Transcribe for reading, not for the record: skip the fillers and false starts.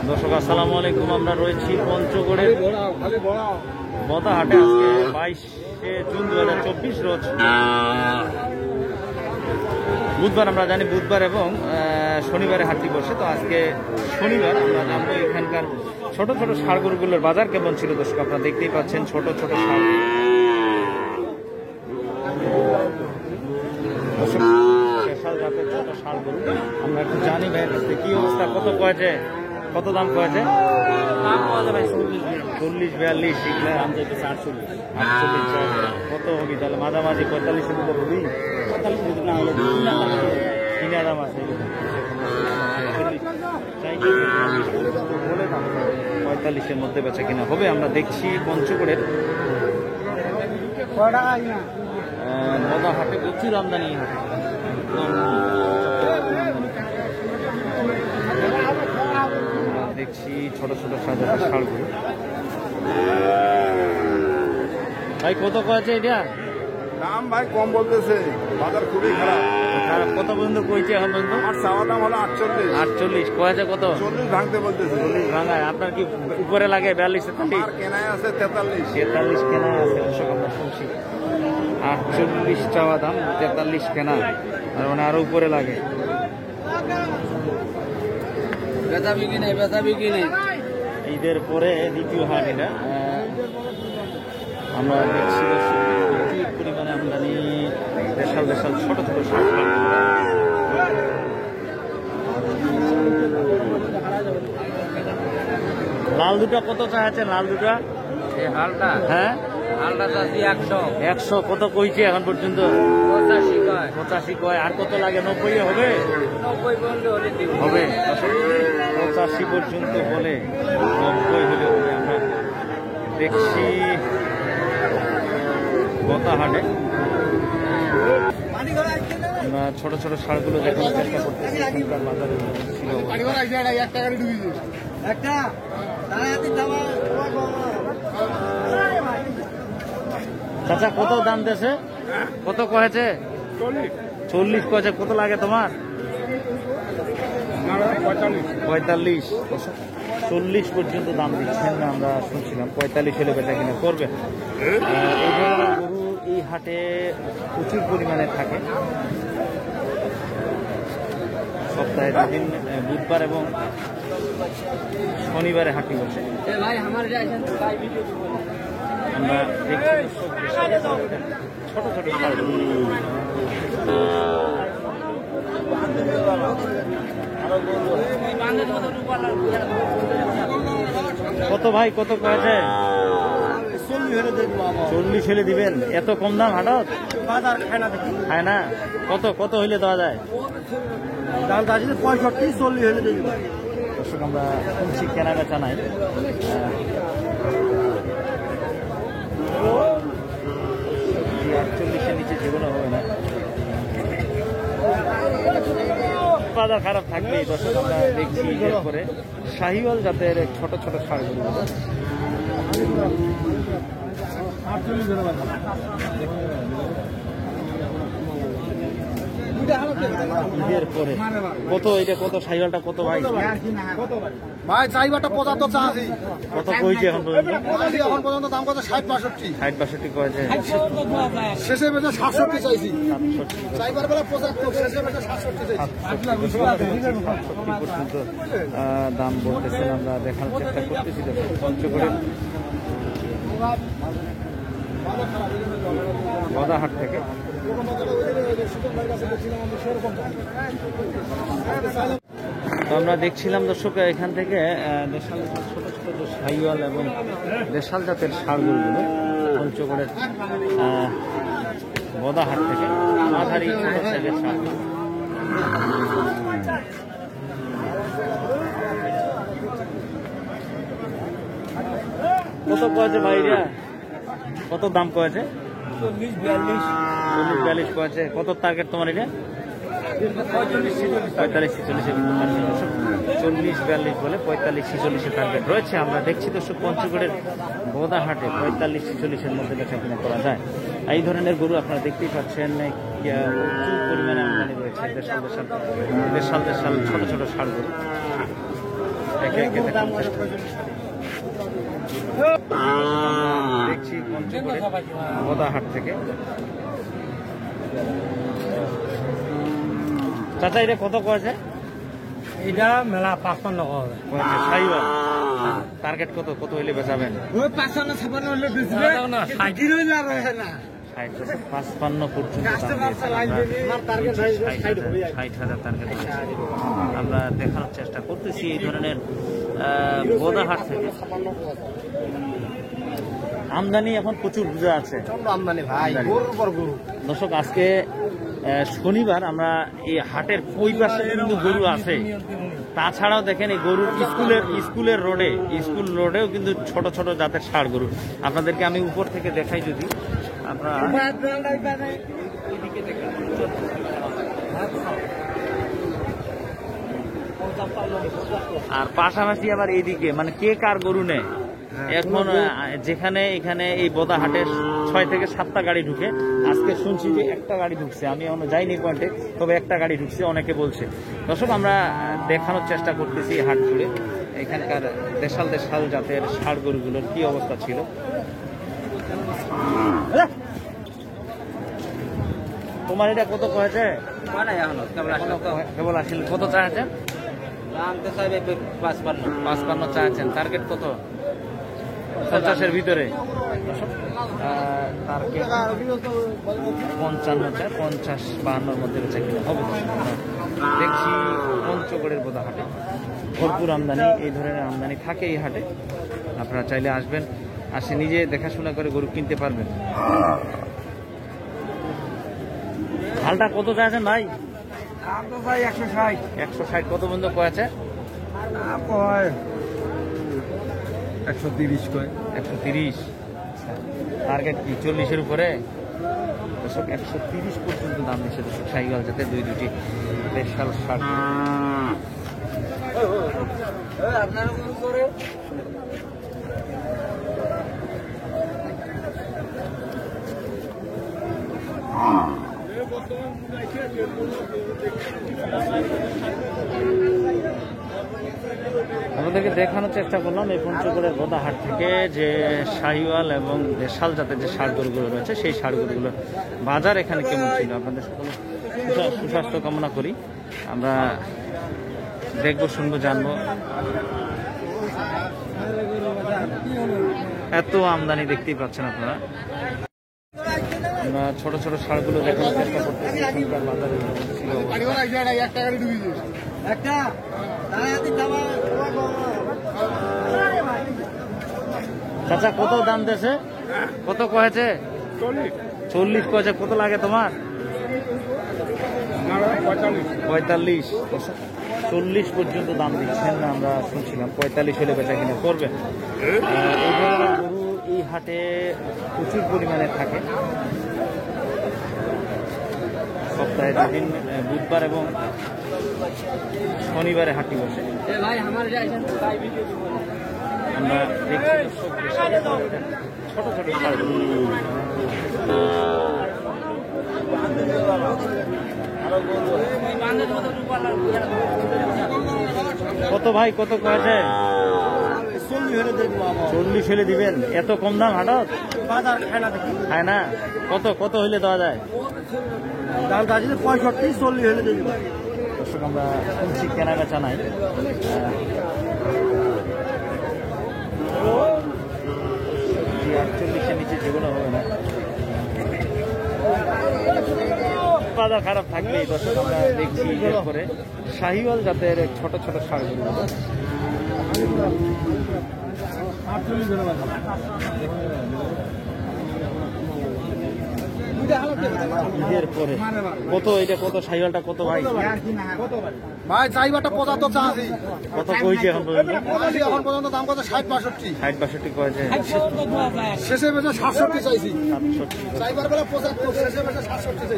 দর্শক আসসালামু আলাইকুম। আমরা রয়েছি পঞ্চগড়ের বদা হাটে। আজকে 22শে জুন 2024 রোজ বুধবার। আমরা জানি বুধবার এবং শনিবারে হাটটি বসে। তো আজকে শনিবার আমরা জানবো এখানকার ছোট ছোট ষাঁড় গরুগুলোর বাজার কেমন ছিল। দর্শক আপনারা দেখতেই পাচ্ছেন ছোট ছোট ষাঁড়। স্পেশাল জাতের ছোট ষাঁড় গরু আমরা একটু জানি ভাইয়ের কাছে কি অবস্থা, কত কয়েছে, কত দাম কয়েছে? 40-42 এগুলো দাম চাইছে 48। কত হবি তাহলে? মাঝামাঝি 45-এর উপর হবি। 45 না হলে কিনা দাম আছে 45-এর মধ্যে বেচা কিনা হবে। আমরা দেখছি পঞ্চগড়ের বদা হাটে প্রচুর আমদানি। দেখছি ছোট ছোট ষাঁড়গুলো। ভাই কত কয়েছে এটা দাম? ভাই কম বলতেছে, বাজার খুবই খারাপ। কত পর্যন্ত কইছে এখন পর্যন্ত? আমার চাওয়া দাম হলো 48। কয়েছে কত? 40 ভাঙতে বলতেছে। 40 ভাঙায়। আপনার কি উপরে লাগে 42-43? আর কেনায় আছে 43 কেনায় আছে। দর্শক আমরা শুনছি 48 চাওয়া দাম, 43 কেনা, আর মানে আরো উপরে লাগে। ঈদের পরে দ্বিতীয় হাট এটা। আমরা দেখছি প্রচুর পরিমাণে আমদানি। দেশাল দেশাল ছোট ছোট ষাঁড়। লাল দুটা কত চাইছেন? লাল দুটা হালটা, হ্যাঁ হালটা চাচ্ছি 100। কত কইছে এখন পর্যন্ত? 85 কয়। আর কত লাগে? 90 হবে? 90 হবে। 85 পর্যন্ত বলে, 90 হলে হবে। আমরা দেখছি বদা হাটে আমরা ছোট ছোট ষাঁড়গুলো দেখানোর চেষ্টা করতেছি। এখানকার বাজারে ছিল। চাচা কত দাম দিয়েছে? কত কয়েছে? 40 কয়েছে। কত লাগে তোমার? 45। 40 পর্যন্ত দাম দিচ্ছেন না, আমরা শুনছিলাম 45 হলে বেচা কিনা করবে। এই ধরনের গরু এই হাটে প্রচুর পরিমাণে থাকে। সপ্তাহে 2 দিন, বুধবার এবং শনিবারে হাটটি বসে। আমরা দেখছি ছোট ছোট কত ভাই, কত কয়েছে? 40 হলে দিবেন? এত কম দাম হাটত? খায় না। কত কত হইলে দেওয়া যায়? 65-40 হলে দেবে। দর্শক আমরা শুনছি কেনা বেচা নাই। 48-এর নিচে যেগুলো হবে না। বাজার খারাপ থাকবেই। দর্শক আমরা দেখছি এরপরে শাহিওয়াল জাতের ছোট ছোট ষাঁড়গুলো। ঈদের পরে কত? এটা কত? শাহিওয়ালটা কত ভাই? ভাই চাইবাটা 75 চাচ্ছি। কত কইছে এখন পর্যন্ত? এখন পর্যন্ত দাম কত? 60-62। 60-62 কয়েছে। শেষে বেচে 67 চাইছি। 67 চাইবার বেলা 75, শেষে বেচে 67 চাইছি। পর্যন্ত দাম বলতেছেন। আমরা দেখার চেষ্টা করতেছি পঞ্চগড়ের বদা হাট থেকে। তো আমরা দেখছিলাম দর্শক এখান থেকে দেশাল ছোট ছোট যে শাহিওয়াল এবং দেশাল জাতের ষাঁড়গুলো পঞ্চগড়ের বদা হাট থেকে মাঝারি ছোট সাইজের ষাঁড়। কত কয়েছে ভাইরা? কত দাম কয়েছে? 40-42 কয়েছে। কত টার্গেট তোমার এটা? 45-46-এর ভিতরে। 40-42 বলে 45-46-এর টার্গেট রয়েছে। আমরা দেখছি দর্শক পঞ্চগড়ের বদা হাটে 45-46-এর মধ্যে বেচা কিনা করা যায়। এই ধরনের গরু আপনারা দেখতেই পাচ্ছেন প্রচুর পরিমাণে আমদানি রয়েছে। দেশাল ছোট ছোট ষাঁড় গরু। দেখছি পঞ্চগড়ের বোদাহাট থেকে। চাচা এটা কত কয়েছে? এটা মেলা 55 হবে। সাইওয়াল টার্গেট কত কত হইলে বেচাবেন? ওই 55 56 হলে বেচবে না, 60 হইলে আর হয় না। 55 পর্যন্ত টার্গেট 60,000 টার্গেট। আমরা দেখানোর চেষ্টা করতেছি এই ধরনের বোদাহাট থেকে। আমদানি এখন প্রচুর বুঝা আছে আমদানি ভাই, গরুর পর গরু। দর্শক আজকে শনিবার, আমরা এই হাটের ওই পাশে কিন্তু গরু আছে। তাছাড়াও দেখেন এই গরুর স্কুল রোডেও কিন্তু ছোট ছোট জাতের ষাঁড় গরু। আপনাদেরকে আমি উপর থেকে দেখাই যদি আপনারা, আর পাশাপাশি আবার এইদিকে মানে কে কার গরু নেয়। এখন যেখানে এখানে এই বোদাহাটে 6 থেকে 7টা গাড়ি ঢুকে, আজকে শুনছি যে একটা গাড়ি ঢুকছে। আমি এখনো যাইনি পয়েন্টে, তবে একটা গাড়ি ঢুকছে অনেকে বলছে। দর্শক আমরা দেখানোর চেষ্টা করতেছি হাট জুড়ে এখানকার দেশাল জাতের ষাঁড় গরুগুলোর কি অবস্থা ছিল। তোমার এটা কত কয়েছে? কেবল আসলে কত চাইছেন? 55 চাইছেন। টার্গেট কত? 50-এর ভিতরে। 55-52-র মধ্যে বেচা কিনা হবে। দেখছি পঞ্চগড়ের বোদাহাটে ভরপুর আমদানি, এই ধরনের আমদানি থাকে এই হাটে। আপনারা চাইলে আসবেন, আসে নিজে দেখাশোনা করে গরু কিনতে পারবেন। হালটা কত চাইছেন ভাই? 160। কত বন্ধ কয়েছে? 130। টার্গেট কি 40-এর উপরে? 130 পর্যন্ত দাম দিচ্ছে দর্শক সাইওয়াল জাতের দুইটি দেশাল ষাঁড়। আপনাদেরকে দেখানোর চেষ্টা করলাম এই পঞ্চগড়ের বোদাহাট থেকে যে শাহিওয়াল এবং দেশাল জাতের যে ষাঁড় গরুগুলো রয়েছে, সেই ষাঁড় গরুগুলোর বাজার এখানে কেমন ছিল। আপনাদের সকলে সুস্বাস্থ্য কামনা করি। আমরা দেখবো, শুনবো, জানবো। এত আমদানি দেখতেই পাচ্ছেন আপনারা। আমরা ছোট ছোট ষাঁড়গুলো দেখানোর চেষ্টা করতেছি এখানকার বাজারে ছিল। চাচা কত দাম দিয়েছে? কত কয়েছে? 40 কয়েছে। কত লাগে তোমার? 45। 40 পর্যন্ত দাম দিচ্ছেন না, আমরা শুনছিলাম 45 হলে বেচা কিনা করবেন। এই ধরনের গরু এই হাটে প্রচুর পরিমাণে থাকে। সপ্তাহে 2 দিন, বুধবার এবং শনিবারে হাটটি বসে। আমরা দেখছি ছোট ছোট কত ভাই, কত কয়েছে? 40 হলে দিবেন? এত কম দাম হাটত খায় না। কত কত হইলে দেওয়া যায়? 65 40 হলে দিবেন। দর্শক আমরা শুনছি কেনা বেচা নাই। 48-এর নিচে যেগুলো হবে না। বাজার খারাপ থাকবেই। দর্শক আমরা দেখছি এরপরে শাহিওয়াল জাতের ছোট ছোট ষাঁড় গরুগুলো ঈদের পরে কত? এটা কত? শাহিওয়ালটা কত ভাই? ভাই চাইবাটা 75 চাচ্ছি। কত কইছে এখন পর্যন্ত? এখন পর্যন্ত দাম কত? 60-62। 60-62 কয়েছে। শেষে বেচে 67 চাইছি। 67। চাইবার বেলা 75, শেষে বেচে 67 চাইছি।